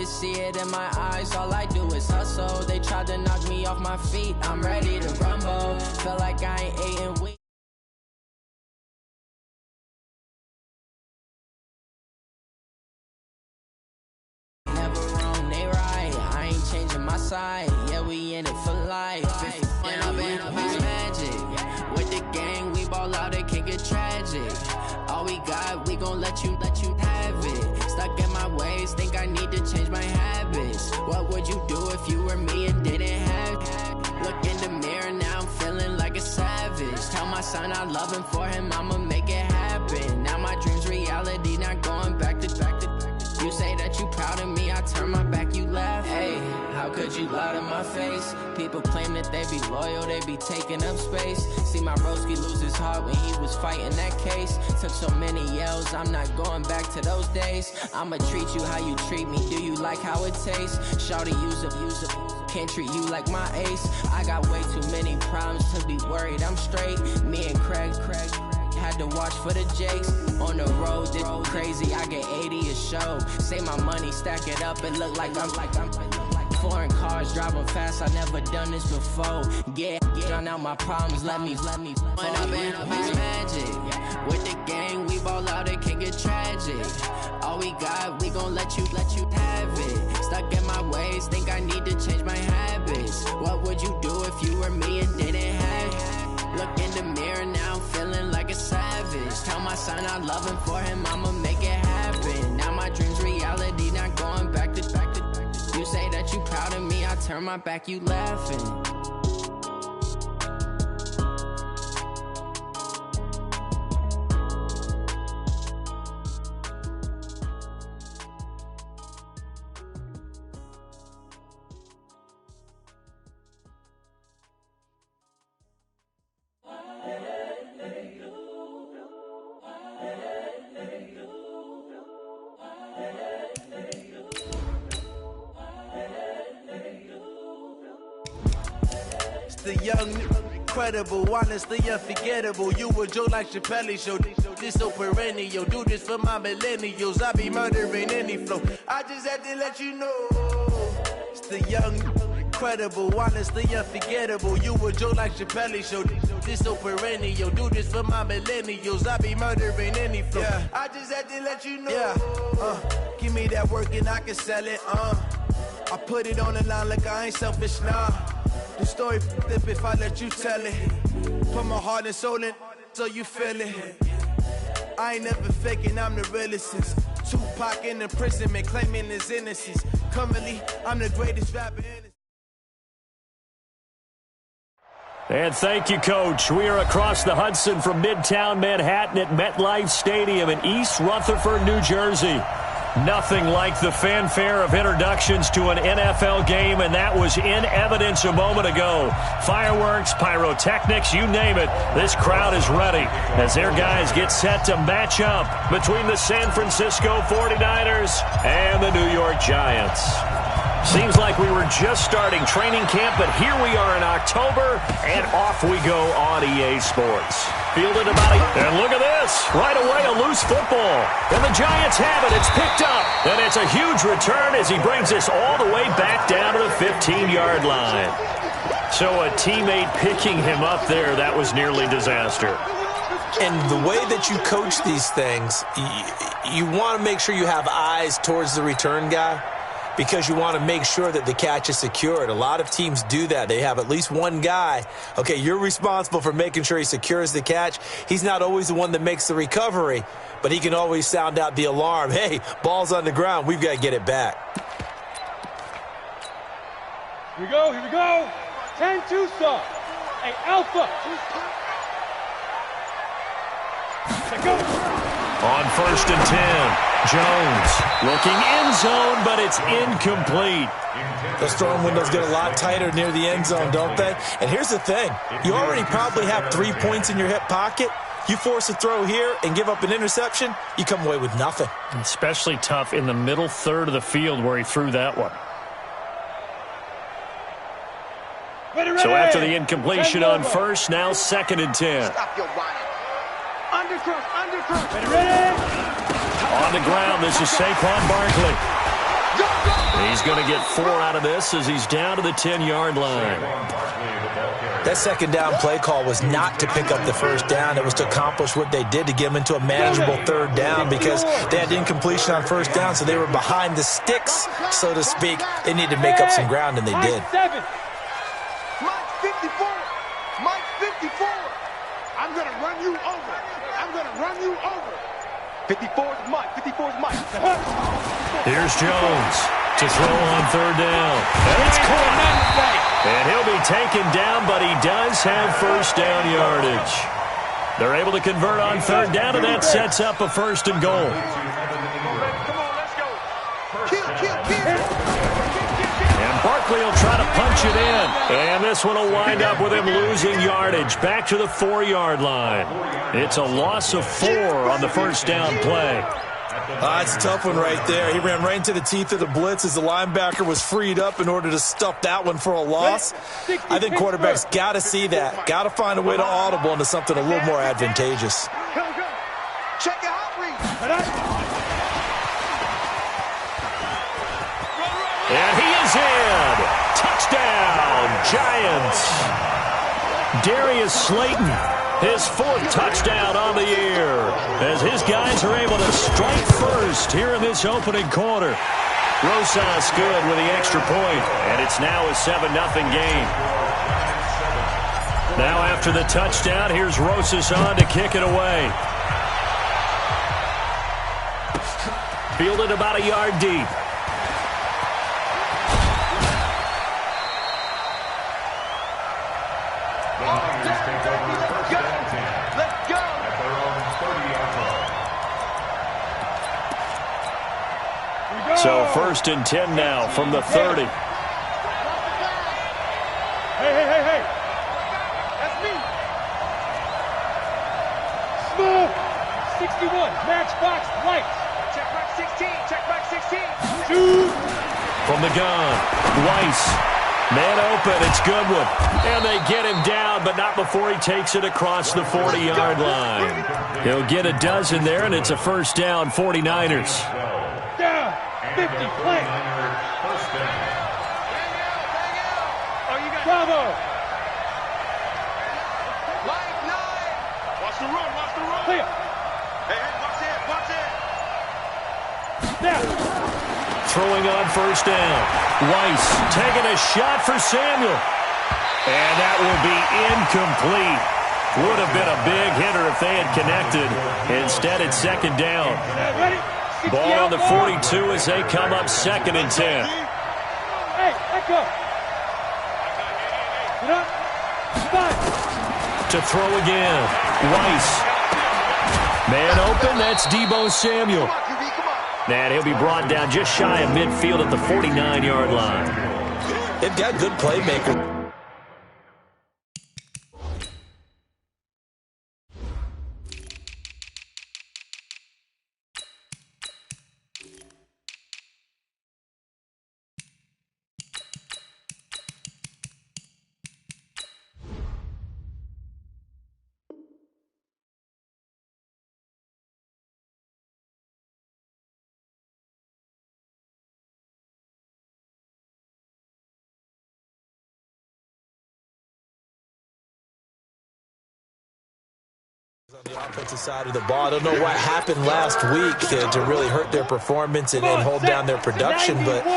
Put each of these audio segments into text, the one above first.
could see it in my eyes. All I do is hustle. They tried to knock me off my feet. I'm ready to rumble. Feel like I ain't ate in weeks. Never wrong, they right. I ain't changing my side. Yeah, we in it for life. And I've been up his magic. With the gang, we ball out, it can get tragic. All we got, we gon' let you have it. Stuck in my ways, think I need to change my habits. What would you do if you were me and didn't have it? Look in the mirror, now I'm feeling like a savage. Tell my son I love him, for him I'ma make it happen. Now my dream's reality, not going back to. You say that you proud of me, I turn my back, you laugh. Hey, how could you lie to my face? People claim that they be loyal, they be taking up space. See my broski lose his heart when he was fighting that case. Took so many yells, I'm not going back to those days. I'ma treat you how you treat me, do you like how it tastes? Shawty, use up, can't treat you like my ace. I got way too many problems to be worried, I'm straight. Me and Craig had to watch for the Jakes. On the road, this crazy, I get 80 a show. Say my money, stack it up, it look like I'm foreign cars, driving fast, I never done this before. Yeah, drown out my problems, let me When I've been up his magic. With the gang, we ball out, it can get tragic. All we got, we gon' let you have it. Stuck in my ways, think I need to change my habits. What would you do if you were me and didn't have it? Look in the mirror, now I'm feeling like a savage. Tell my son I love him, for him I'ma make it happen. Now my dream's reality, not going back to. You say that you proud of me, I turn my back, you laughing. The young, incredible, honestly unforgettable. You a Joe like Chappelle show. This so perennial. Do this for my millennials. I be murdering any flow. I just had to let you know. It's the young, incredible, honestly unforgettable. You a Joe like Chappelle show. This so perennial. Do this for my millennials. I be murdering any flow. Yeah. I just had to let you know. Yeah. Give me that work and I can sell it. I put it on the line like I ain't selfish, nah. The story flip if I let you tell it. Put my heart and soul in so you feel it. I ain't never faking, I'm the realest since Tupac in imprisonment, claiming his innocence. Currently, I'm the greatest rapper in it. And thank you, Coach. We are across the Hudson from Midtown Manhattan at MetLife Stadium in East Rutherford, New Jersey. Nothing like the fanfare of introductions to an NFL game, and that was in evidence a moment ago. Fireworks, pyrotechnics, you name it. This crowd is ready as their guys get set to match up between the San Francisco 49ers and the New York Giants. Seems like we were just starting training camp, but here we are in October, and off we go on EA Sports. Fielded about it, and look at this. Right away, a loose football. And the Giants have it. It's picked up. And it's a huge return as he brings us all the way back down to the 15-yard line. So a teammate picking him up there, that was nearly disaster. And the way that you coach these things, you want to make sure you have eyes towards the return guy, because you want to make sure that the catch is secured. A lot of teams do that. They have at least one guy. Okay, you're responsible for making sure he secures the catch. He's not always the one that makes the recovery, but he can always sound out the alarm. Hey, ball's on the ground. We've got to get it back. Here we go. 10-2 stop. Hey, Alpha. Go. On 1st and 10. Jones looking end zone, but it's incomplete. Those throwing windows get a lot tighter near the end zone, don't they? And here's the thing. You already probably have 3 points in your hip pocket. You force a throw here and give up an interception, you come away with nothing. Especially tough in the middle third of the field where he threw that one. Ready. So after the incompletion on 1st, now 2nd and 10. Stop your whining. Undercross. Ready. On the ground, this is Saquon Barkley. Go. He's going to get 4 out of this as he's down to the 10-yard line. That second down play call was not to pick up the first down. It was to accomplish what they did to get them into a manageable third down because they had incompletion on first down, so they were behind the sticks, so to speak. They needed to make up some ground, and they did. Mike 54. Mike 54. I'm going to run you over. I'm going to run you over. 54 is Mike. 54 is Mike. Here's Jones to throw on third down. And it's caught. And he'll be taken down, but he does have first down yardage. They're able to convert on third down, and that sets up a first and goal. Come on, let's go. Kill. And Barkley will try to punch it in. And this one will wind up with him losing yardage back to the 4-yard line. It's a loss of 4 on the first down play. It's a tough one right there. He ran right into the teeth of the blitz as the linebacker was freed up in order to stuff that one for a loss. I think quarterbacks got to see that. Got to find a way to audible into something a little more advantageous. Check your hot read. And he is in. Touchdown, Giants. Darius Slayton, his 4th touchdown on the year, as his guys are able to strike first here in this opening quarter. Rosas good with the extra point, and it's now a 7-0 game. Now after the touchdown, here's Rosas on to kick it away. Fielded about a yard deep. So 1st and 10 now from the 30. Hey. That's me. Smooth. 61. Matchbox lights. Check back 16. Check back 16. Shoot. From the gun, Weiss. Man open, it's Goodwin. And they get him down, but not before he takes it across the 40-yard line. He'll get a dozen there, and it's a first down, 49ers. Down. 50, play. Bravo. Line 9. Watch the run. Clear. Hey, watch it. Now. Throwing on first down. Weiss taking a shot for Samuel. And that will be incomplete. Would have been a big hitter if they had connected. Instead, it's second down. Ready? Ball on the 42 as they come up 2nd and 10. Hey, let go. Get up. Spot. To throw again. Weiss. Man open, that's Deebo Samuel. And he'll be brought down just shy of midfield at the 49-yard line. They've got good playmakers. On the offensive side of the ball. I don't know what happened last week to really hurt their performance and hold down their production, but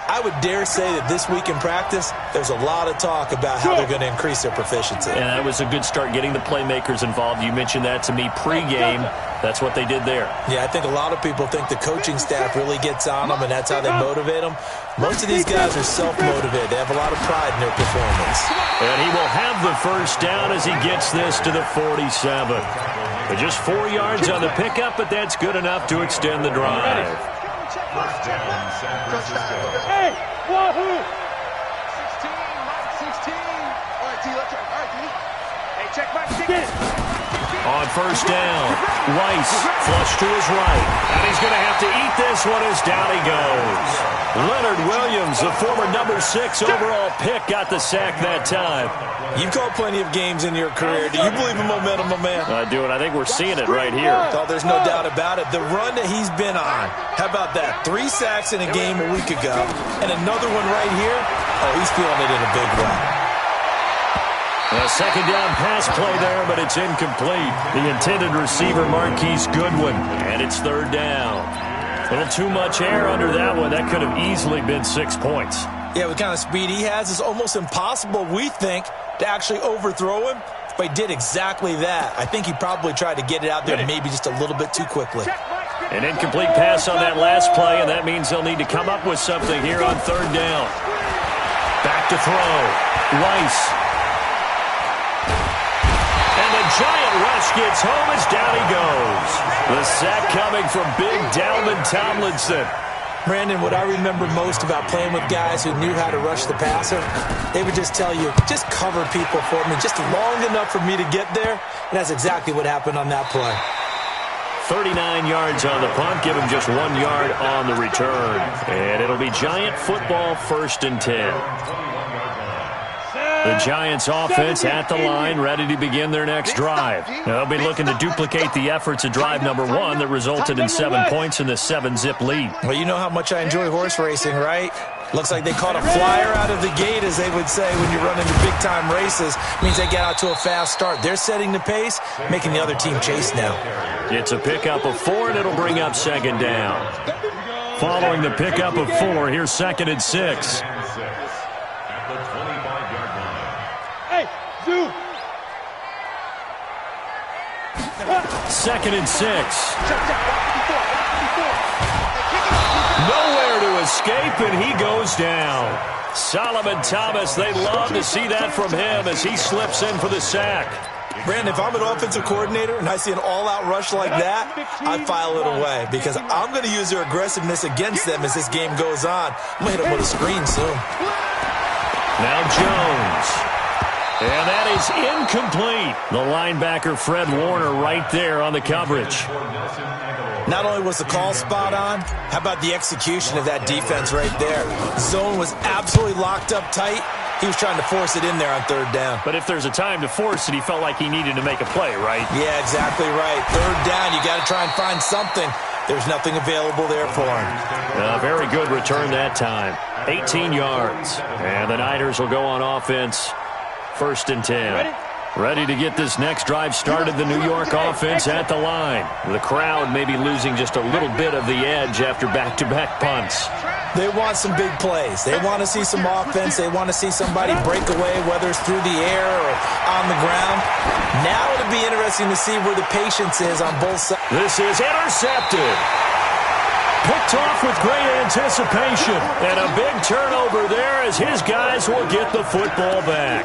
I would dare say that this week in practice, there's a lot of talk about how they're going to increase their proficiency. And that was a good start getting the playmakers involved. You mentioned that to me pregame. That's what they did there. Yeah, I think a lot of people think the coaching staff really gets on them, and that's how they motivate them. Most of these guys are self-motivated. They have a lot of pride in their performance. And he will have the first down as he gets this to the 47. Just 4 yards on the pickup, but that's good enough to extend the drive. Hey, wahoo! 16. All right, T, let's try. All right, T. Hey, check back 16. On first down, Weiss flush to his right. And he's going to have to eat this one as down he goes. Leonard Williams, the former number 6 overall pick, got the sack that time. You've called plenty of games in your career. Do you believe in momentum, my man? I do, and I think we're seeing it right here. Oh, there's no doubt about it. The run that he's been on. How about that? 3 sacks in a game a week ago, and another one right here. Oh, he's feeling it in a big way. A second down pass play there, but it's incomplete. The intended receiver, Marquise Goodwin, and it's third down. A little too much air under that one. That could have easily been 6 points. Yeah, with the kind of speed he has, it's almost impossible, we think, to actually overthrow him. But he did exactly that. I think he probably tried to get it out there maybe just a little bit too quickly. An incomplete pass on that last play, and that means they'll need to come up with something here on third down. Back to throw. Rice. And the giant rush gets home as down he goes. The sack coming from big Dalvin Tomlinson. Brandon, what I remember most about playing with guys who knew how to rush the passer, they would just tell you, just cover people for me, just long enough for me to get there. And that's exactly what happened on that play. 39 yards on the punt, give him just 1 yard on the return. And it'll be Giant football, 1st and 10. The Giants offense at the line, ready to begin their next drive. They'll be looking to duplicate the efforts of drive number 1 that resulted in 7 points in the 7-zip lead. Well, you know how much I enjoy horse racing, right? Looks like they caught a flyer out of the gate, as they would say when you run into big-time races. Means they get out to a fast start. They're setting the pace, making the other team chase now. It's a pickup of 4, and it'll bring up second down. Following the pickup of 4, here's 2nd and 6. Second and 6. Nowhere to escape, and he goes down. Solomon Thomas, they'd love to see that from him as he slips in for the sack. Brandon, if I'm an offensive coordinator and I see an all-out rush like that, I file it away because I'm going to use their aggressiveness against them as this game goes on. I'm going to hit them with a screen soon. Now Jones. And that is incomplete. The linebacker, Fred Warner, right there on the coverage. Not only was the call spot on, how about the execution of that defense right there? Zone was absolutely locked up tight. He was trying to force it in there on third down. But if there's a time to force it, he felt like he needed to make a play, right? Yeah, exactly right. Third down, you got to try and find something. There's nothing available there for him. A very good return that time. 18 yards. And the Niners will go on offense. 1st and 10. Ready to get this next drive started, the New York offense at the line. The crowd may be losing just a little bit of the edge after back-to-back punts. They want some big plays. They want to see some offense. They want to see somebody break away, whether it's through the air or on the ground. Now it'll be interesting to see where the patience is on both sides. This is intercepted. Picked off with great anticipation. And a big turnover there as his guys will get the football back.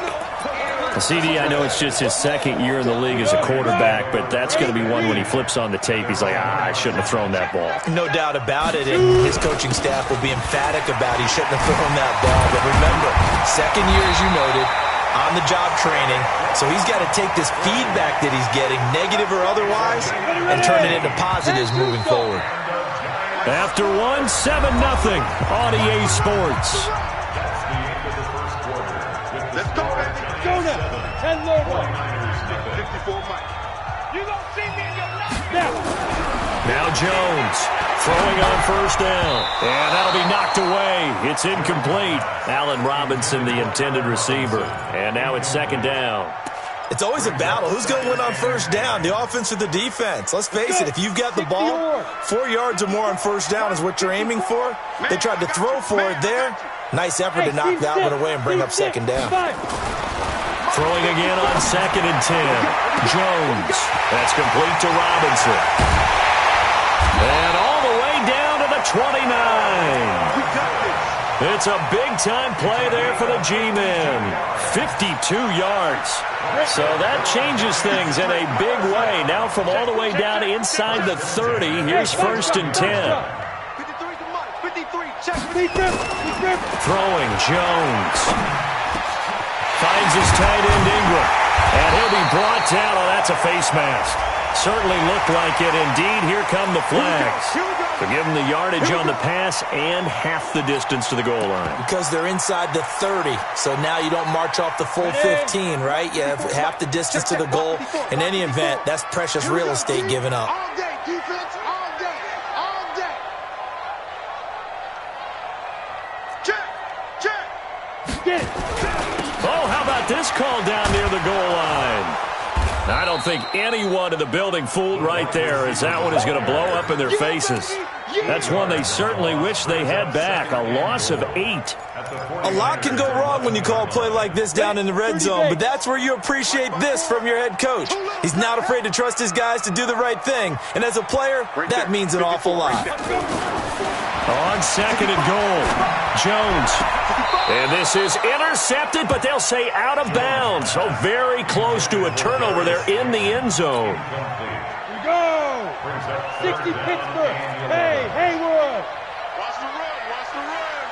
CD, I know it's just his 2nd year in the league as a quarterback, but that's going to be one when he flips on the tape. He's like, I shouldn't have thrown that ball. No doubt about it, and his coaching staff will be emphatic about he shouldn't have thrown that ball. But remember, 2nd year, as you noted, on-the-job training, so he's got to take this feedback that he's getting, negative or otherwise, and turn it into positives moving forward. After 1, 7-0 on EA Sports. Let's go, baby. Go now. 10 low one. 54 Mike. You gonna see me in your life. Now Jones throwing on 1st down. And that'll be knocked away. It's incomplete. Allen Robinson, the intended receiver. And now it's 2nd down. It's always a battle. Who's going to win on 1st down, the offense or the defense? Let's face it, if you've got the ball, 4 yards or more on 1st down is what you're aiming for. They tried to throw for it there. Nice effort to knock that one away and bring up 2nd down. Throwing again on 2nd and 10. Jones. That's complete to Robinson. And all the way down to the 29. It's a big-time play there for the G-men. 52 yards. So that changes things in a big way. Now from all the way down inside the 30, here's 1st and 10. 53 to Mike. 53. Check. Throwing Jones. Finds his tight end Ingram. And he'll be brought down. Oh, that's a face mask. Certainly looked like it. Indeed, here come the flags. So give them the yardage on the pass and half the distance to the goal line. Because they're inside the 30, so now you don't march off the full 15, right? You have half the distance to the goal. In any event, that's precious real estate given up. All day, defense, all day, all day. Check, check. Get it. Oh, how about this call down near the goal line? I don't think anyone in the building fooled right there, as that one is going to blow up in their faces. That's one they certainly wish they had back. A loss of 8. A lot can go wrong when you call a play like this down in the red zone, but that's where you appreciate this from your head coach. He's not afraid to trust his guys to do the right thing, and as a player, that means an awful lot. On second and goal, Jones. And this is intercepted, but they'll say out of bounds. So very close to a turnover there in the end zone. We go. 60 Pittsburgh. Hey, Haywood. Watch the run, watch the run.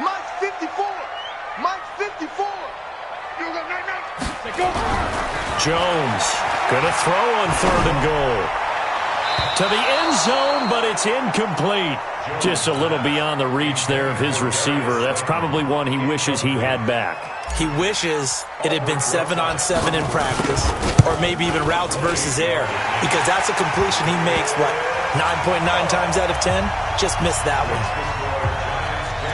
Mike's 54. Mike's 54. You go, Say go. Jones gonna throw on third and goal. To the end zone, but it's incomplete. Just a little beyond the reach there of his receiver. That's probably one he wishes he had back. He wishes it had been 7-on-7 in practice, or maybe even routes versus air, because that's a completion he makes, 9.9 times out of 10? Just missed that one.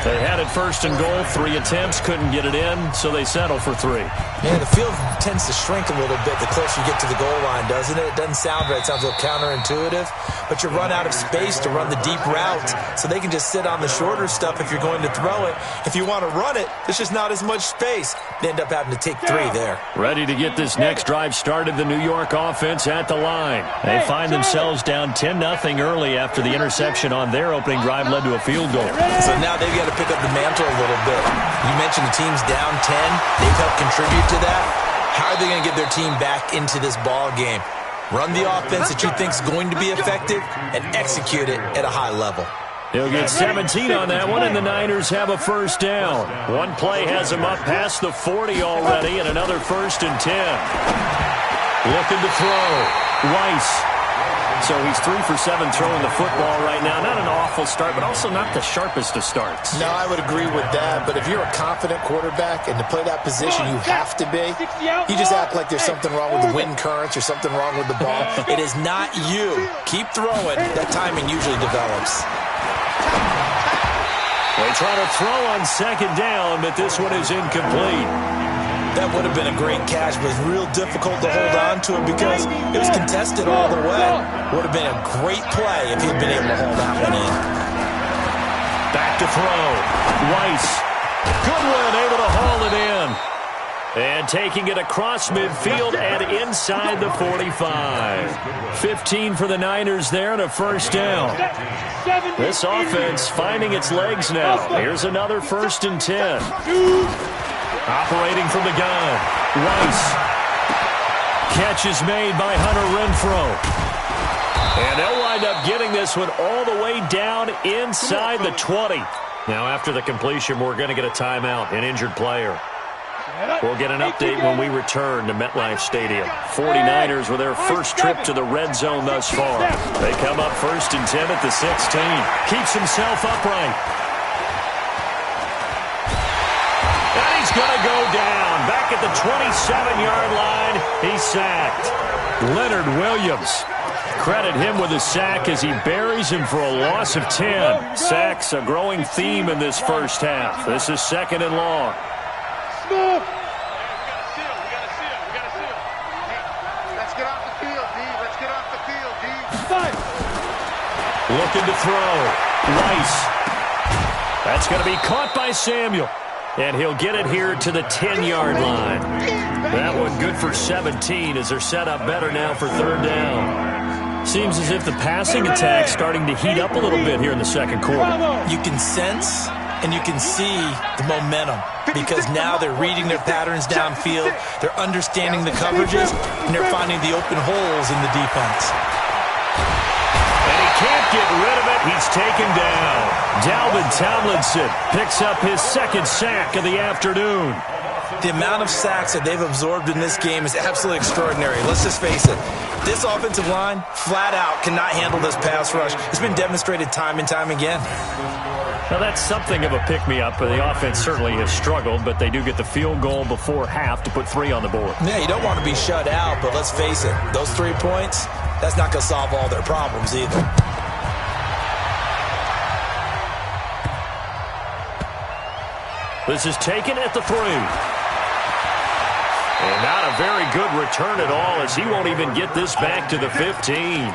They had it first and goal, 3 attempts, couldn't get it in, so they settle for 3. Man, the field tends to shrink a little bit the closer you get to the goal line, doesn't it? It doesn't sound right. It sounds a little counterintuitive, but you run out of space to run the deep routes, so they can just sit on the shorter stuff if you're going to throw it. If you want to run it, there's just not as much space. They end up having to take 3 there. Ready to get this next drive started, the New York offense at the line. They find themselves down 10-0 early after the interception on their opening drive led to a field goal. So now they've got to pick up the mantle a little bit. You mentioned the team's down 10. They've helped contribute to that. How are they going to get their team back into this ball game? Run the offense that you think is going to be effective and execute it at a high level. He'll get 17 on that one, and the Niners have a first down. One play has him up past the 40 already, and another 1st and 10. Looking to throw. Weiss. So he's 3 for 7 throwing the football right now. Not an awful start, but also not the sharpest of starts. No, I would agree with that. But if you're a confident quarterback and to play that position, you have to be. You just act like there's something wrong with the wind currents or something wrong with the ball. It is not you. Keep throwing. That timing usually develops. They try to throw on second down, but this one is incomplete. That would have been a great catch, but it was real difficult to hold on to it because it was contested all the way. Would have been a great play if he'd been able to hold that one in. Back to throw. Weiss. Goodwin able to haul it in. And taking it across midfield and inside the 45. 15 for the Niners there and a first down. This offense finding its legs now. Here's another 1st and 10. Operating from the gun. Weiss. Catch is made by Hunter Renfrow. And they'll wind up getting this one all the way down inside the 20. Now after the completion, we're going to get a timeout, an injured player. We'll get an update when we return to MetLife Stadium. 49ers with their first trip to the red zone thus far. They come up 1st and 10 at the 16. Keeps himself upright. And he's going to go down. Back at the 27-yard line, he's sacked. Leonard Williams. Credit him with a sack as he buries him for a loss of 10. Sacks a growing theme in this first half. This is 2nd and long. Let's get off the field, D. Let's get off the field, D. Looking to throw. Weiss. That's going to be caught by Samuel. And he'll get it here to the 10-yard line. That one good for 17 as they're set up better now for 3rd down. Seems as if the passing attack's starting to heat up a little bit here in the second quarter. You can sense and you can see the momentum because now they're reading their patterns downfield, they're understanding the coverages, and they're finding the open holes in the defense. And he can't get rid of it. He's taken down. Dalvin Tomlinson picks up his 2nd sack of the afternoon. The amount of sacks that they've absorbed in this game is absolutely extraordinary. Let's just face it. This offensive line, flat out, cannot handle this pass rush. It's been demonstrated time and time again. Now, that's something of a pick-me-up. The offense certainly has struggled, but they do get the field goal before half to put 3 on the board. Yeah, you don't want to be shut out, but let's face it. Those 3 points, that's not going to solve all their problems either. This is taken at the 3. And not a very good return at all, as he won't even get this back to the 15.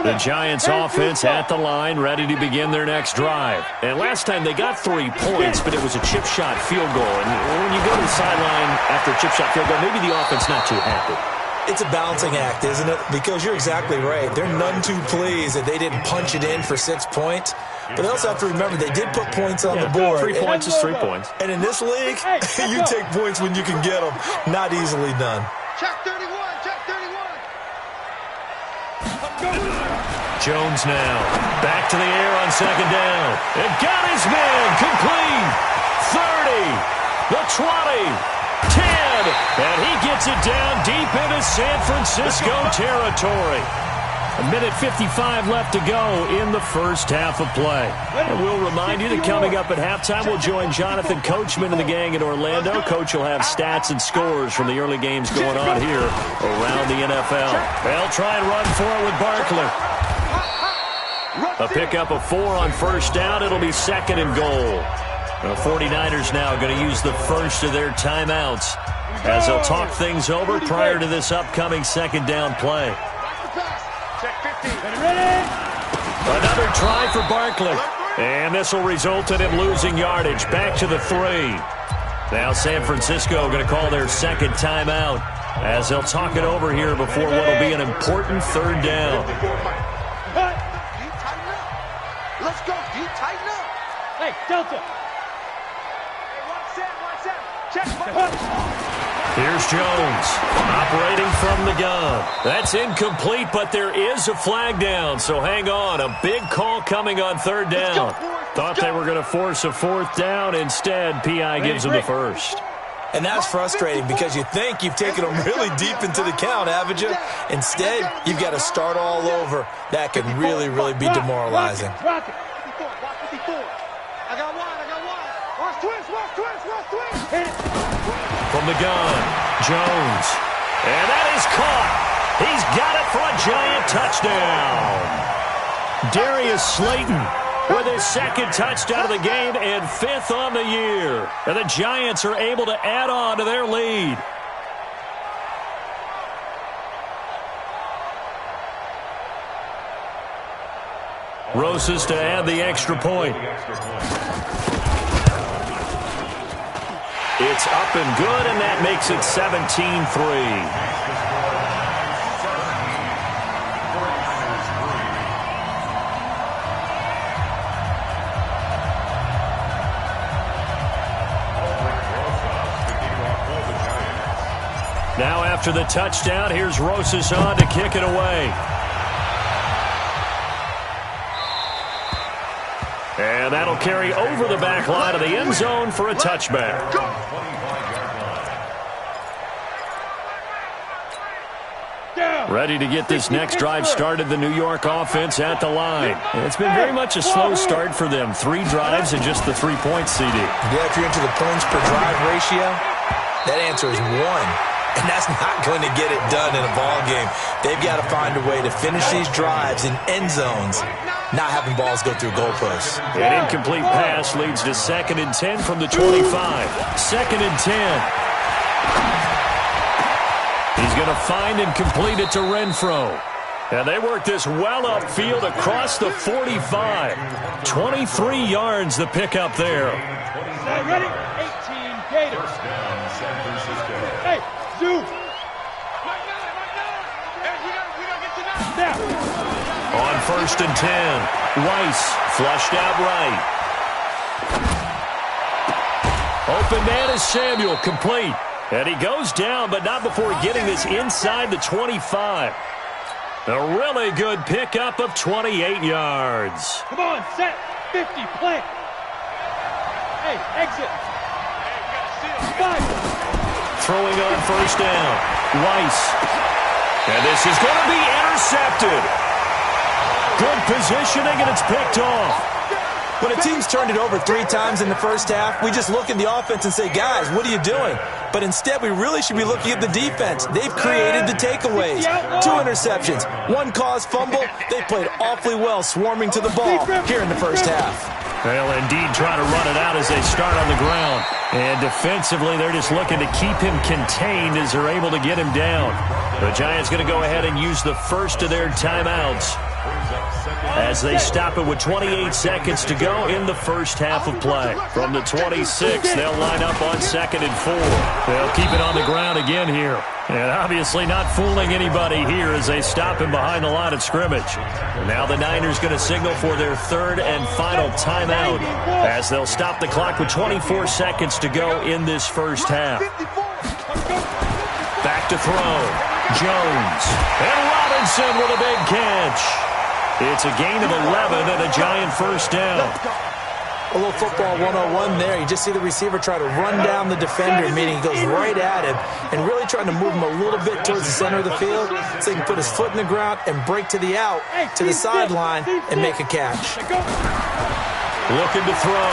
The Giants offense at the line, ready to begin their next drive. And last time they got 3 points, but it was a chip shot field goal. And when you go to the sideline after a chip shot field goal, maybe the offense not too happy. It's a balancing act, isn't it? Because you're exactly right. They're none too pleased that they didn't punch it in for 6 points. But they also have to remember they did put points on the board. 3 points is 3 points. And in this league, you take points when you can get them. Not easily done. Check 31, check 31. Jones now. Back to the air on 2nd down. And got his man complete. 30. The 20. 10. And he gets it down deep into San Francisco territory. 1:55 left to go in the first half of play. And we'll remind you that coming up at halftime, we'll join Jonathan Coachman and the gang in Orlando. Coach will have stats and scores from the early games going on here around the NFL. They'll try and run for it with Barkley. A pickup of 4 on 1st down. It'll be 2nd and goal. The 49ers now going to use the first of their timeouts as they'll talk things over prior to this upcoming 2nd down play. Another try for Barkley. And this will result in him losing yardage. Back to the 3. Now San Francisco going to call their 2nd timeout as they'll talk it over here before what will be an important 3rd down. Let's go, D. Tighten up. Hey, Delta. Check. Here's Jones operating from the gun. That's incomplete, but there is a flag down, so hang on. A big call coming on 3rd down. Thought they were going to force a 4th down. Instead, P.I. gives them the first. And that's frustrating because you think you've taken them really deep into the count, haven't you? Instead, you've got to start all over. That can really, really be demoralizing. Rock it. 54. I got one. Watch twist. Hit it. From the gun, Jones. And that is caught. He's got it for a Giant touchdown. Darius Slayton with his 2nd touchdown of the game and 5th on the year. And the Giants are able to add on to their lead. Rosas to add the extra point. It's up and good, and that makes it 17-3. Now after the touchdown, here's Rosas on to kick it away. And that'll carry over the back line of the end zone for a touchback. Ready to get this next drive started, the New York offense at the line. It's been very much a slow start for them. 3 drives and just the 3 points, CD. Yeah, if you're into the points per drive ratio, that answer is 1. And that's not going to get it done in a ball game. They've got to find a way to finish these drives in end zones, not having balls go through goalposts. An incomplete pass leads to 2nd and 10 from the 25. 2nd and 10. He's going to find and complete it to Renfro. And they work this well upfield across the 45. 23 yards the pickup there. Ready? 18 Gators. Hey, Zoo. Now. On 1st and 10, Weiss flushed out right. Open man is Samuel, complete. And he goes down, but not before getting this inside the 25. A really good pickup of 28 yards. Come on, set, 50, play. Hey, exit. 5. Throwing on first down. Weiss. And this is going to be intercepted. Good positioning, and it's picked off. When a team's turned it over 3 times in the first half, we just look at the offense and say, guys, what are you doing? But instead, we really should be looking at the defense. They've created the takeaways. 2 interceptions, 1 caused fumble. They played awfully well swarming to the ball here in the first half. They'll indeed try to run it out as they start on the ground. And defensively, they're just looking to keep him contained as they're able to get him down. The Giants going to go ahead and use the first of their timeouts as they stop it with 28 seconds to go in the first half of play. From the 26, they'll line up on 2nd and 4. They'll keep it on the ground again here. And obviously not fooling anybody here as they stop him behind the line of scrimmage. And now the Niners going to signal for their 3rd and final timeout as they'll stop the clock with 24 seconds to go in this first half. Back to throw. Jones. And Robinson with a big catch. It's a gain of 11 and a Giant first down. A little football 101 there. You just see the receiver try to run down the defender, meaning he goes right at him and really trying to move him a little bit towards the center of the field so he can put his foot in the ground and break to the out, to the sideline, and make a catch. Looking to throw.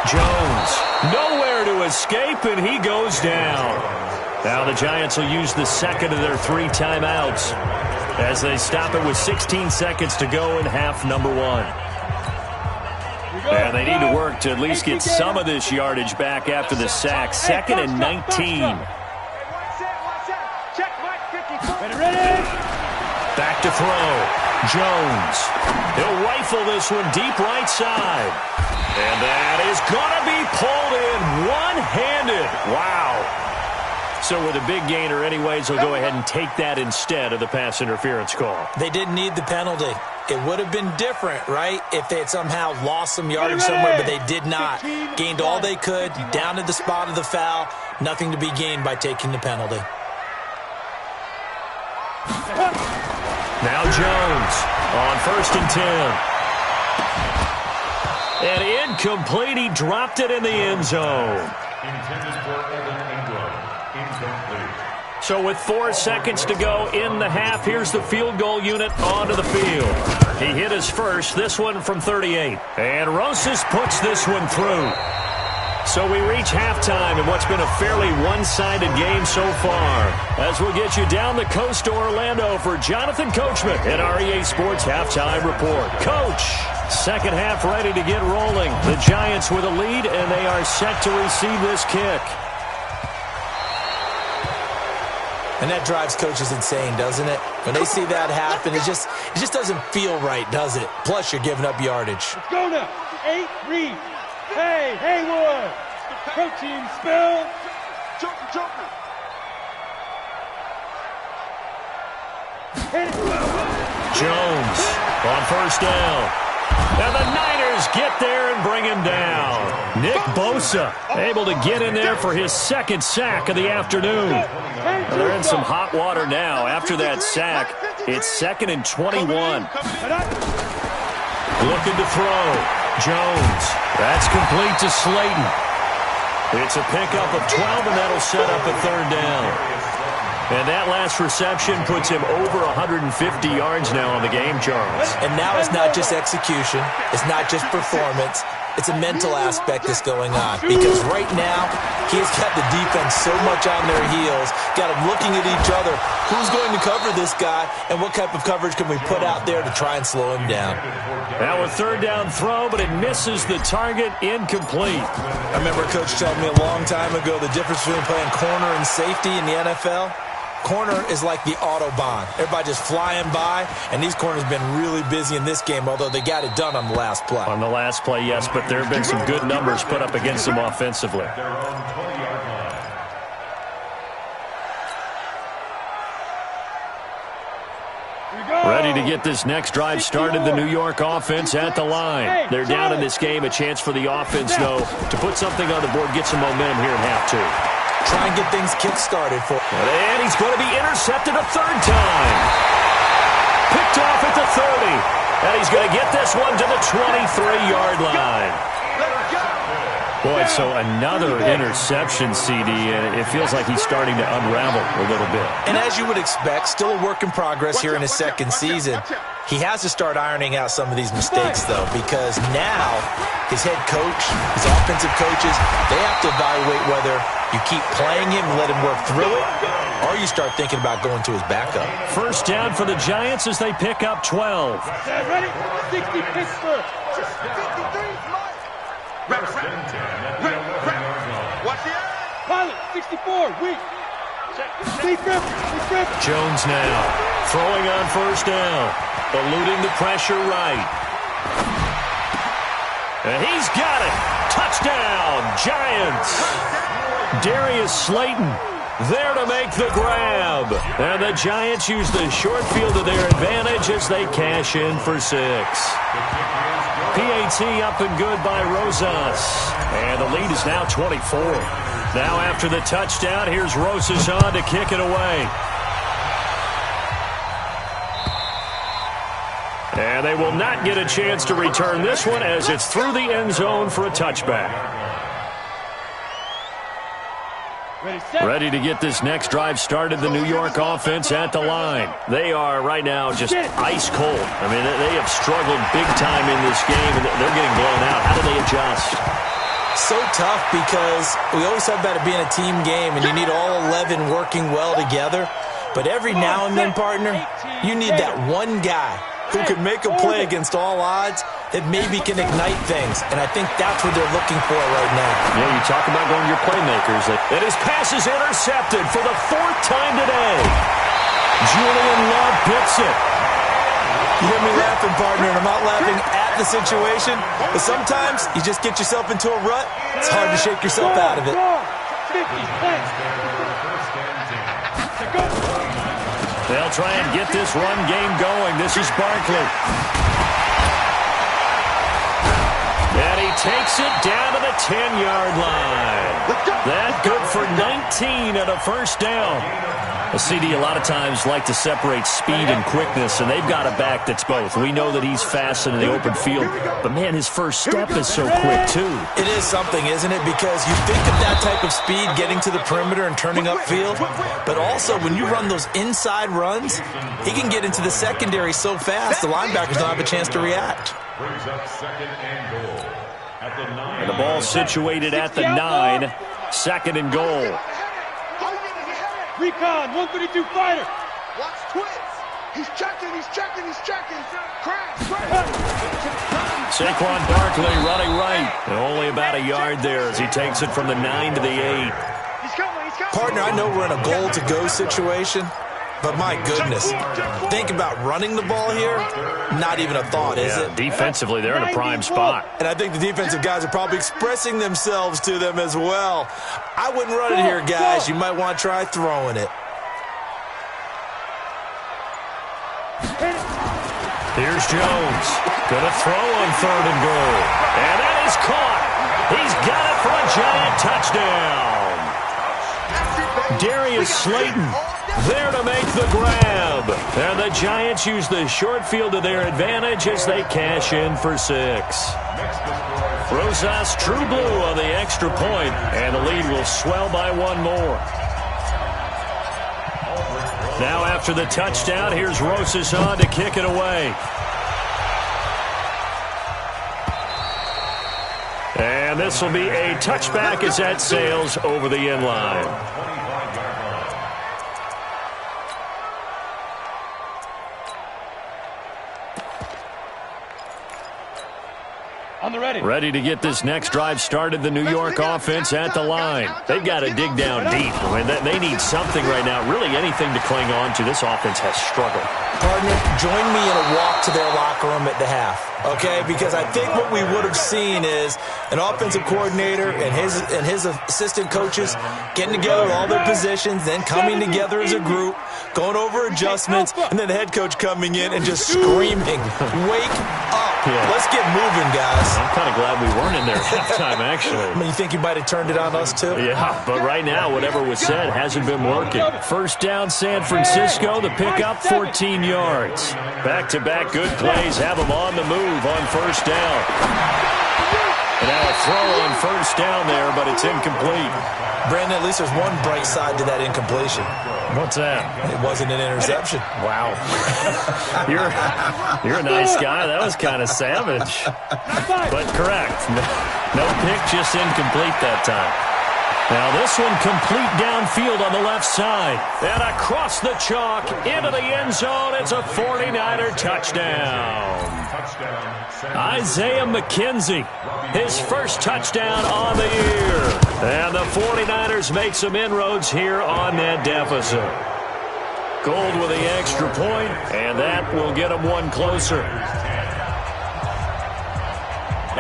Jones. Nowhere to escape, and he goes down. Now the Giants will use the 2nd of their 3 timeouts as they stop it with 16 seconds to go in half number 1. And they need to work to at least get some of this yardage back after the sack. 2nd and 19. Back to throw. Jones. He'll rifle this one deep right side. And that is going to be pulled in one-handed. Wow. So with a big gainer anyways, they'll go ahead and take that instead of the pass interference call. They didn't need the penalty. It would have been different, right, if they had somehow lost some yardage somewhere, but they did not. Gained all they could, down to the spot of the foul. Nothing to be gained by taking the penalty. Now Jones on 1st and 10. And incomplete. He dropped it in the end zone. Intended for Evan Ingram. Incomplete. So with 4 seconds to go in the half, here's the field goal unit onto the field. He hit his first, this one from 38. And Rosas puts this one through. So we reach halftime in what's been a fairly one-sided game so far. As we'll get you down the coast to Orlando for Jonathan Coachman at REA Sports Halftime Report. Coach, second half ready to get rolling. The Giants with a lead, and they are set to receive this kick. And that drives coaches insane, doesn't it? When they see that happen, it just doesn't feel right, does it? Plus, you're giving up yardage. Let's go now. 8, read. Hey, Haywood. Protein spill. Joker. Jones on first down. And the Niners get there and bring him down. Nick Bosa able to get in there for his second sack of the afternoon. Well, they're in some hot water now. After that sack, it's 2nd and 21. Looking to throw. Jones. That's complete to Slayton. It's a pickup of 12, and that'll set up a 3rd down. And that last reception puts him over 150 yards now on the game, Charles. And now it's not just execution. It's not just performance. It's a mental aspect that's going on. Because right now, he has got the defense so much on their heels, got them looking at each other. Who's going to cover this guy, and what type of coverage can we put out there to try and slow him down? Now a 3rd down throw, but it misses the target, incomplete. I remember a coach telling me a long time ago the difference between playing corner and safety in the NFL. Corner is like the Autobahn. Everybody just flying by, and these corners have been really busy in this game, although they got it done on the last play. On the last play, yes, but there have been some good numbers put up against them offensively. Ready to get this next drive started, the New York offense at the line. They're down in this game. A chance for the offense, though, to put something on the board, get some momentum here in half 2. Try and get things kick-started for him. And he's going to be intercepted a 3rd time. And he's going to get this one to the 23-yard line. Boy, so another interception, CD, and it feels like he's starting to unravel a little bit. And as you would expect, still a work in progress here in his second season. He has to start ironing out some of these mistakes, though, because now his head coach, his offensive coaches, they have to evaluate whether you keep playing him and let him work through it, or you start thinking about going to his backup. First down for the Giants as they pick up 12. Ready? 60 Pittsburgh. Watch the Pilot, 64, weak. Jones now throwing on first down, eluding the pressure right. And he's got it. Touchdown, Giants. Darius Slayton there to make the grab. And the Giants use the short field to their advantage as they cash in for 6. PAT up and good by Rosas. And the lead is now 24. Now after the touchdown, here's Rosas on to kick it away. And they will not get a chance to return this one as it's through the end zone for a touchback. Ready to get this next drive started, the New York offense at the line. They are right now just ice cold. I mean, they have struggled big time in this game, and they're getting blown out. How do they adjust? So tough because we always talk about it being a team game, and you need all 11 working well together. But every now and then, partner, you need that one guy who can make a play against all odds that maybe can ignite things. And I think that's what they're looking for right now. Yeah, you talk about going to your playmakers. And his pass is intercepted for the 4th time today. Julian Love picks it. You hear me laughing, partner, and I'm not laughing at the situation, but sometimes you just get yourself into a rut. It's hard to shake yourself out of it. They'll try and get this run game going. This is Barkley. And he takes it down to the 10-yard line. That good for 19 and a first down. A CD a lot of times like to separate speed and quickness, and they've got a back that's both. We know that he's fast in the open field, but, man, his first step is so quick, too. It is something, isn't it? Because you think of that type of speed getting to the perimeter and turning upfield, but also when you run those inside runs, he can get into the secondary so fast the linebackers don't have a chance to react. And the ball situated at the 9, 2nd and goal. Recon, 132 fighter. Watch twist. He's checking. Crash. Saquon Barkley running right. And only about a yard there as he takes it from the 9 to the 8. He's coming. Partner, I know we're in a goal-to-go situation, but my goodness, think about running the ball here. Not even a thought, is it? Defensively, they're in a prime spot. And I think the defensive guys are probably expressing themselves to them as well. I wouldn't run it here, guys. You might want to try throwing it. Here's Jones. Gonna throw on 3rd and goal. And that is caught. He's got it for a Giant touchdown. Darius Slayton there to make the grab. And the Giants use the short field to their advantage as they cash in for 6. Rosas true blue on the extra point, and the lead will swell by 1 more. Now after the touchdown, here's Rosas on to kick it away. And this will be a touchback as that sails over the end line. On the ready. Ready to get this next drive started, the New York offense at the line. They've got to dig down deep. I mean, they need something right now, really anything to cling on to. This offense has struggled. Partner, join me in a walk to their locker room at the half, okay? Because I think what we would have seen is an offensive coordinator and his assistant coaches getting together with all their positions, then coming together as a group, going over adjustments, and then the head coach coming in and just screaming, "Wake up." Yeah. Let's get moving, guys. I'm kind of glad we weren't in there at halftime, actually. I mean, you think you might have turned it on us, too? Yeah, but right now, whatever was said hasn't been working. First down, San Francisco. The pickup, 14 yards. Back-to-back good plays have them on the move on first down. And now a throw on first down there, but it's incomplete. Brandon, at least there's one bright side to that incompletion. What's that? It wasn't an interception. Wow. You're a nice guy. That was kind of savage. But correct. No pick, just incomplete that time. Now this one complete downfield on the left side. And across the chalk into the end zone. It's a 49er touchdown. Isaiah McKenzie, his first touchdown on the year. And the 49ers make some inroads here on that deficit. Gold with the extra point, and that will get them one closer.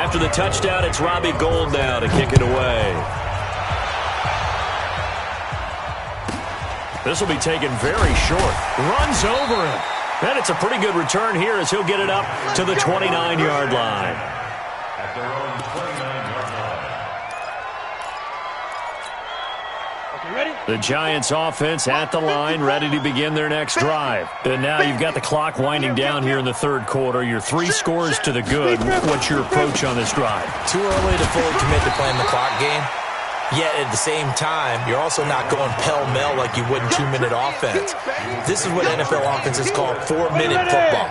After the touchdown, it's Robbie Gould now to kick it away. This will be taken very short. Runs over him. And it's a pretty good return here as he'll get it up to the 29-yard line. At their own 29-yard line. Okay, ready? The Giants offense at the line, ready to begin their next drive. And now you've got the clock winding down here in the third quarter. Your 3 scores to the good. What's your approach on this drive? Too early to fully commit to playing the clock game. Yet at the same time, you're also not going pell-mell like you would in 2-minute offense. This is what NFL offenses call 4-minute football.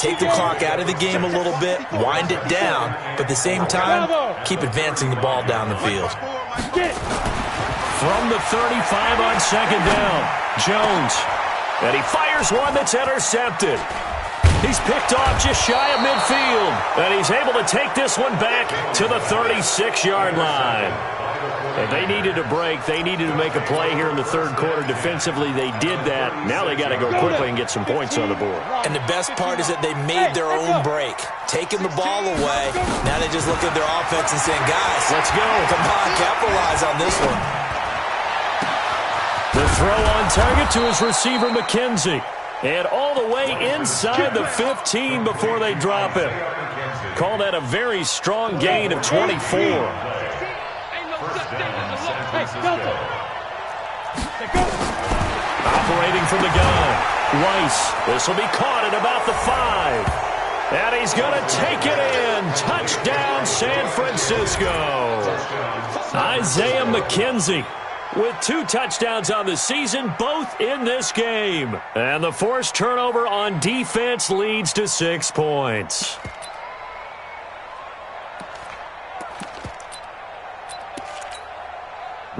Take the clock out of the game a little bit, wind it down, but at the same time, keep advancing the ball down the field. From the 35 on second down, Jones. And he fires one that's intercepted. He's picked off just shy of midfield. And he's able to take this one back to the 36-yard line. If they needed a break, they needed to make a play here in the third quarter. Defensively, they did that. Now they got to go quickly and get some points on the board. And the best part is that they made their own break, taking the ball away. Now they just look at their offense and saying, guys, let's go. Come on, capitalize on this one. The throw on target to his receiver, McKenzie. And all the way inside the 15 before they drop it. Call that a very strong gain of 24. Operating from the gun, Rice. This will be caught at about the 5. And he's going to take it in. Touchdown, San Francisco. Isaiah McKenzie with 2 touchdowns on the season, both in this game. And the forced turnover on defense leads to 6 points.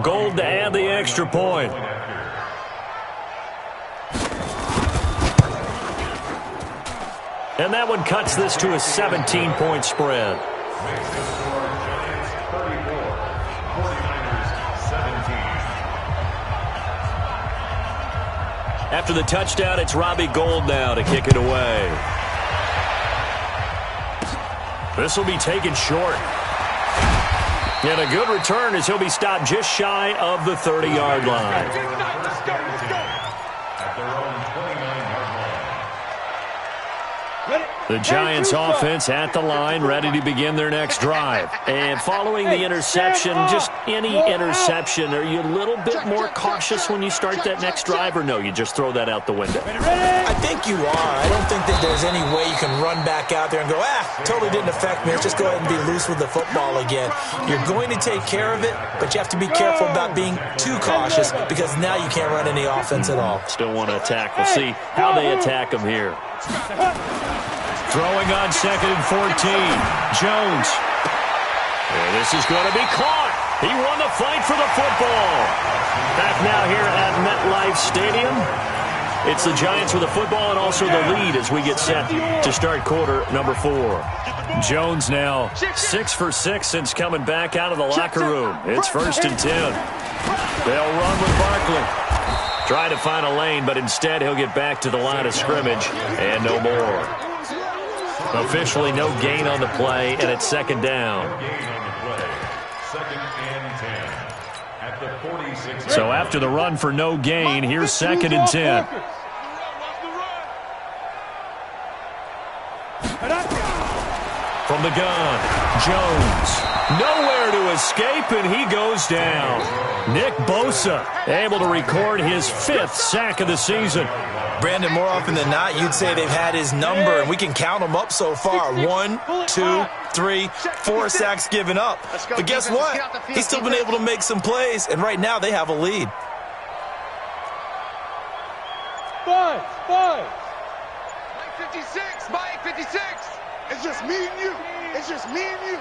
Gold to add the extra point. And that one cuts this to a 17-point spread. After the touchdown, it's Robbie Gould now to kick it away. This will be taken short. And a good return as he'll be stopped just shy of the 30-yard line. At their own 29-yard line. The Giants offense at the line, ready to begin their next drive. And following the interception, just any interception, are you a little bit more cautious when you start that next drive, or no, you just throw that out the window? I think you are. I don't think that there's any way you can run back out there and go, totally didn't affect me. Let's just go ahead and be loose with the football again. You're going to take care of it, but you have to be careful about being too cautious because now you can't run any offense at all. Still want to attack. We'll see how they attack him here. Throwing on 2nd and 14. Jones. And this is going to be caught. He won the fight for the football. Back now here at MetLife Stadium. It's the Giants with the football and also the lead as we get set to start quarter number 4. Jones now 6 for 6 since coming back out of the locker room. It's 1st and 10. They'll run with Barkley. Try to find a lane, but instead he'll get back to the line of scrimmage and no more. Officially no gain on the play, and it's 2nd down. So after the run for no gain, here's 2nd and 10. From the gun, Jones. Nowhere to escape, and he goes down. Nick Bosa able to record his 5th sack of the season. Brandon, more often than not, you'd say they've had his number, and we can count them up so far. 1, 2, 3, 4 sacks given up. But guess what? He's still been able to make some plays, and right now they have a lead. 5. Mike 56, Mike 56. It's just me and you. It's just me and you.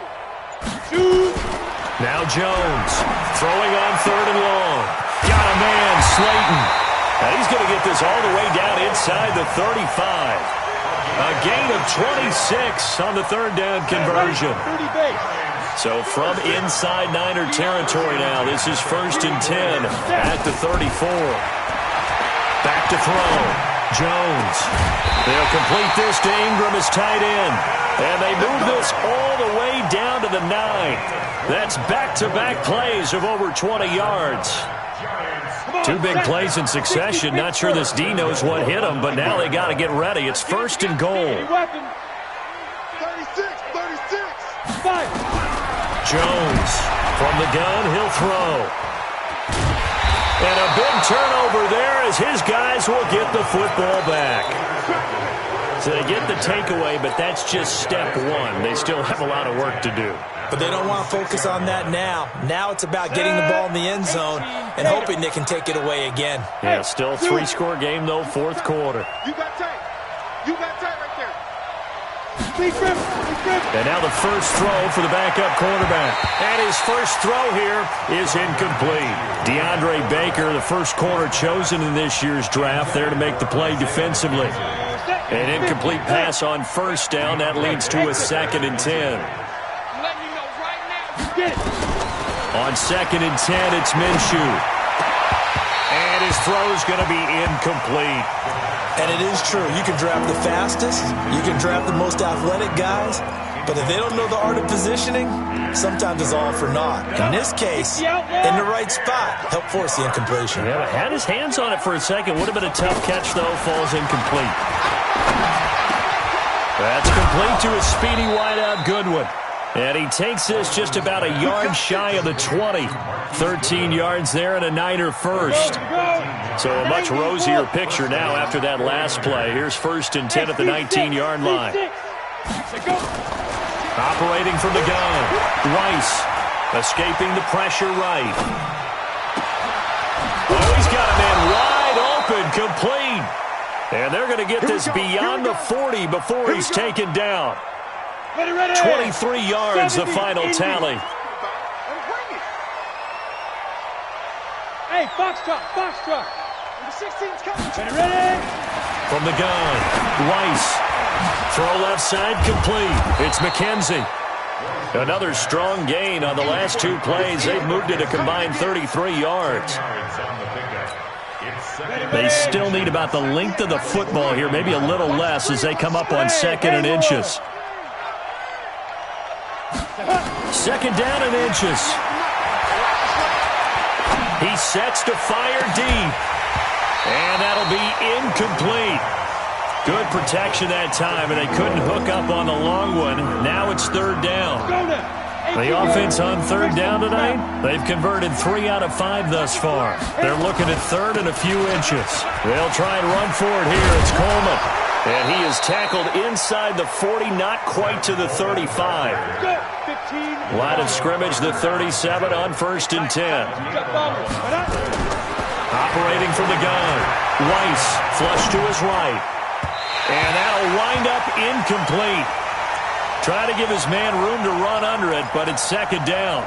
Shoot. Now Jones throwing on 3rd and long. Got a man, Slayton. And he's going to get this all the way down inside the 35. A gain of 26 on the 3rd down conversion. So from inside Niner territory now, this is 1st and 10 at the 34. Back to throw. Jones. They'll complete this to Ingram as tight end. And they move this all the way down to the 9. That's back-to-back plays of over 20 yards. 2 big plays in succession. Not sure this D knows what hit him, but now they got to get ready. It's 1st and goal. 36. Jones from the gun. He'll throw. And a big turnover there as his guys will get the football back. So they get the takeaway, but that's just step 1. They still have a lot of work to do. But they don't want to focus on that now. Now it's about getting the ball in the end zone and hoping they can take it away again. Yeah, still a 3-score game, though, 4th quarter. You got tight. You got tight right there. And now the first throw for the backup quarterback. And his first throw here is incomplete. DeAndre Baker, the first corner chosen in this year's draft, there to make the play defensively. An incomplete pass on 1st down. That leads to a 2nd and 10. On 2nd and 10, it's Minshew. And his throw's going to be incomplete. And it is true. You can draft the fastest. You can draft the most athletic guys. But if they don't know the art of positioning, sometimes it's all for naught. In this case, in the right spot, help force the incompletion. Yeah, had his hands on it for a second. Would have been a tough catch, though. Falls incomplete. That's complete to a speedy wideout Goodwin. And he takes this just about a yard shy of the 20. 13 yards there and a Niner first. So a much rosier picture now after that last play. Here's 1st and 10 at the 19-yard line. Operating from the gun. Rice escaping the pressure right. Oh, he's got a man wide open, complete. And they're going to get this beyond the 40 before he's taken down. 23 yards, the final tally. Hey, Foxtrot. Number 16's coming. Ready. From the gun, Rice. Throw left side, complete. It's McKenzie. Another strong gain on the last 2 plays. They've moved it a combined 33 yards. They still need about the length of the football here, maybe a little less as they come up on 2nd and inches. 2nd down and inches. He sets to fire deep. And that'll be incomplete. Good protection that time, and they couldn't hook up on the long one. Now it's 3rd down. The offense on 3rd down tonight, they've converted 3 out of 5 thus far. They're looking at 3rd and a few inches. They'll try and run for it here. It's Coleman. And he is tackled inside the 40, not quite to the 35. Line of scrimmage, the 37 on 1st and 10. Operating from the gun. Rice, flush to his right. And that'll wind up incomplete. Trying to give his man room to run under it, but it's 2nd down.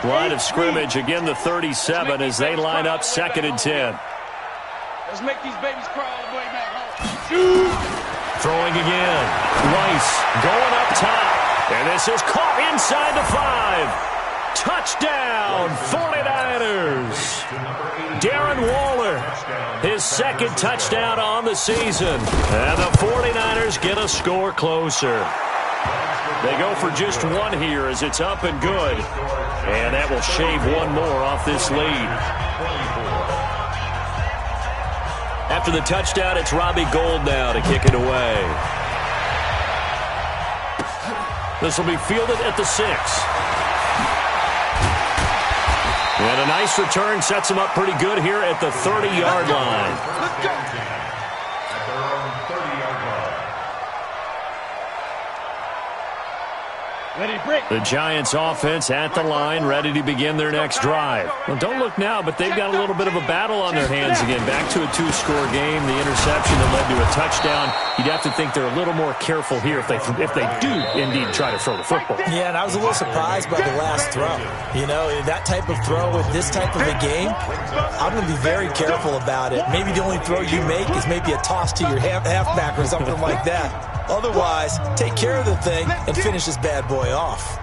Line of scrimmage, again the 37 as they line up 2nd and 10. Let's make these babies cry all the way back home. Throwing again. Rice going up top. And this is caught inside the 5. Touchdown, 49ers. Darren Waller, his 2nd touchdown on the season. And the 49ers get a score closer. They go for just 1 here as it's up and good. And that will shave 1 more off this lead. After the touchdown, it's Robbie Gould now to kick it away. This will be fielded at the 6. And a nice return sets him up pretty good here at the 30-yard line. Let's go. At their own 30-yard line. The Giants offense at the line, ready to begin their next drive. Well, don't look now, but they've got a little bit of a battle on their hands again. Back to a 2-score game, the interception that led to a touchdown. You'd have to think they're a little more careful here if they do indeed try to throw the football. Yeah, and I was a little surprised by the last throw. You know, that type of throw with this type of a game, I'm going to be very careful about it. Maybe the only throw you make is maybe a toss to your halfback or something like that. Otherwise, take care of the thing and finish this bad boy off.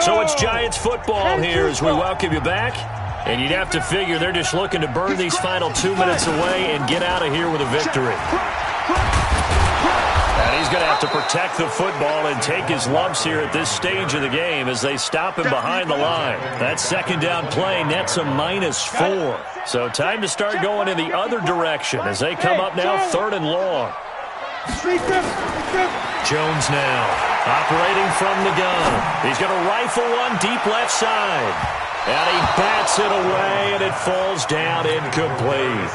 So it's Giants football here as we welcome you back. And you'd have to figure they're just looking to burn these final 2 minutes away and get out of here with a victory. And he's going to have to protect the football and take his lumps here at this stage of the game as they stop him behind the line. That second down play nets a -4. So time to start going in the other direction as they come up now 3rd and long. Jones now operating from the gun. He's going to rifle one deep left side. And he bats it away, and it falls down incomplete.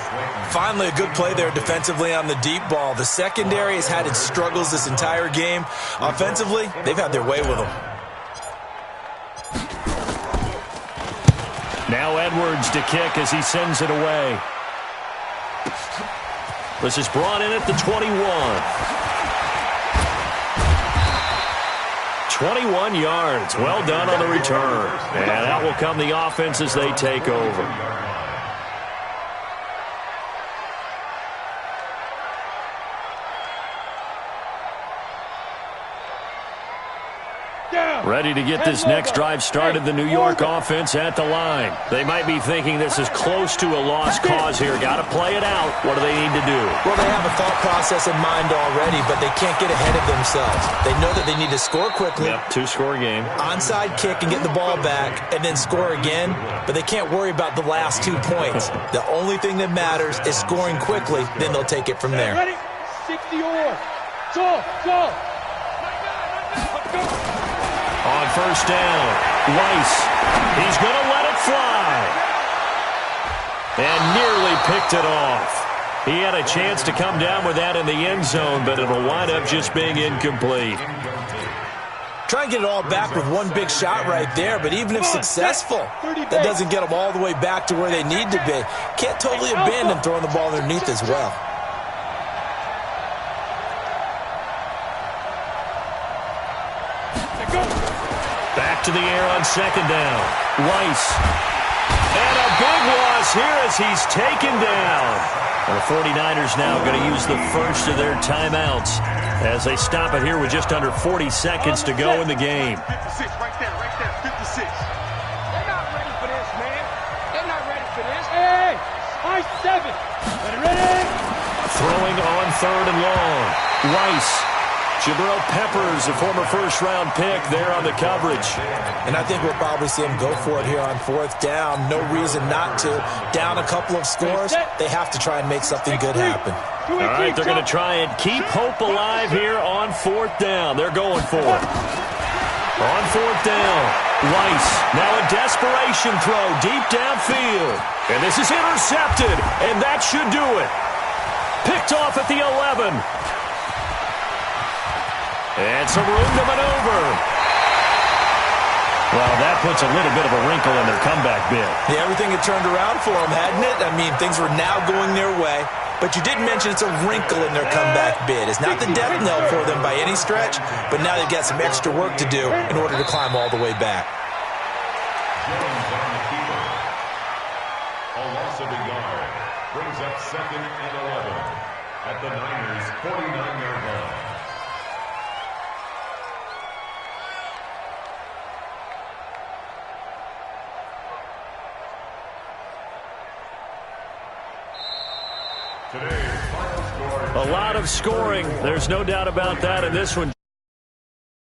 Finally, a good play there defensively on the deep ball. The secondary has had its struggles this entire game. Offensively, they've had their way with them. Now Edwards to kick as he sends it away. This is brought in at the 21. 21 yards. Well done on the return. And out will come the offense as they take over. Ready to get this next drive started, the New York offense at the line. They might be thinking this is close to a lost cause here. Got to play it out. What do they need to do? Well, they have a thought process in mind already, but they can't get ahead of themselves. They know that they need to score quickly. Yep, 2-score game. Onside kick and get the ball back and then score again, but they can't worry about the last 2 points. The only thing that matters is scoring quickly, then they'll take it from there. Ready? 60 or. Go. On first down, Weiss. He's going to let it fly. And nearly picked it off. He had a chance to come down with that in the end zone, but it'll wind up just being incomplete. Try and get it all back with one big shot right there, but even if successful, that doesn't get them all the way back to where they need to be. Can't totally abandon throwing the ball underneath as well. Back to the air on second down. Weiss. And a big loss here as he's taken down. And the 49ers now going to use the first of their timeouts as they stop it here with just under 40 seconds to go in the game. 56, right there, 56. They're not ready for this, man. They're not ready for this. Hey, high 7. Ready? Throwing on 3rd and long. Weiss. Jabril Peppers, a former first-round pick, there on the coverage. And I think we'll probably see him go for it here on 4th down. No reason not to. Down a couple of scores, they have to try and make something good happen. All right, they're going to try and keep hope alive here on 4th down. They're going for it. On 4th down, Weiss. Now a desperation throw deep downfield. And this is intercepted, and that should do it. Picked off at the 11. And some room to maneuver. Well, that puts a little bit of a wrinkle in their comeback bid. Yeah, everything had turned around for them, hadn't it? I mean, things were now going their way. But you did mention it's a wrinkle in their comeback bid. It's not the death knell for them by any stretch, but now they've got some extra work to do in order to climb all the way back. Jones on the keeper. A loss of a yard. Brings up 2nd and 11 at the Niners' 49-yard line. A lot of scoring. There's no doubt about that in this one.